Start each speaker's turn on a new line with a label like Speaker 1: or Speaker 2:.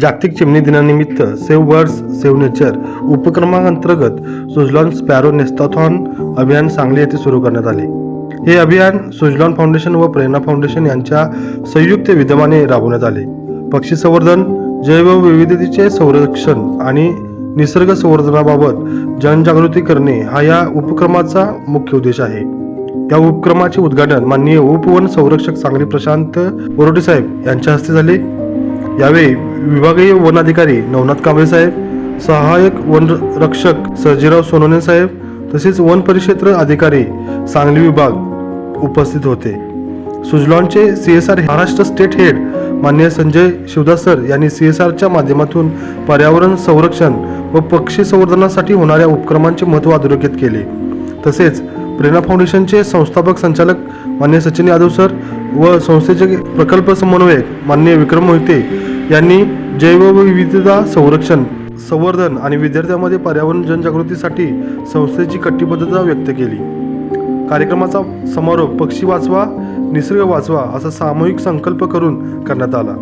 Speaker 1: जागतिक चिमणी दिनानिमित्त सेव्ह बर्ड्स सेव्ह नेचर उपक्रमांतर्गत सुजलॉन स्पॅरो नेस्टाथॉन अभियान सांगली येथे सुरू करण्यात आले. हे अभियान सुजलॉन फाउंडेशन व प्रेरणा फाउंडेशन यांच्या संयुक्त विद्यमाने राबवण्यात आले. पक्षी संवर्धन, जैवविविधतेचे संरक्षण आणि निसर्ग संवर्धनाबाबत जनजागृती करणे हा या उपक्रमाचा मुख्य उद्देश आहे. या उपक्रमाचे उद्घाटन माननीय उपवन संरक्षक सांगली प्रशांत बोरोटे साहेब यांच्या हस्ते झाले. यावेळी विभागीय वन अधिकारी नवनाथ कांबळे साहेब, सहाय्यक वन रक्षक सर्जेराव सोनवणे साहेब तसेच वन परिक्षेत्र अधिकारी सांगली विभाग उपस्थित होते. सुजलॉनचे CSR महाराष्ट्र स्टेट हेड माननीय संजय शिवदास सर यांनी CSRच्या माध्यमातून पर्यावरण संरक्षण व पक्षी संवर्धनासाठी होणाऱ्या उपक्रमांचे महत्त्व अधोरेखित केले. तसेच प्रेरणा फाउंडेशनचे संस्थापक संचालक माननीय सचिन यादव सर व संस्थेचे प्रकल्प समन्वयक माननीय विक्रम मोहिते यांनी जैवविविधता संवर्धन आणि विद्यार्थ्यांमध्ये पर्यावरण जनजागृतीसाठी संस्थेची कटिबद्धता व्यक्त केली. कार्यक्रमाचा समारोप पक्षी वाचवा निसर्ग वाचवा असा सामूहिक संकल्प करून करण्यात आला.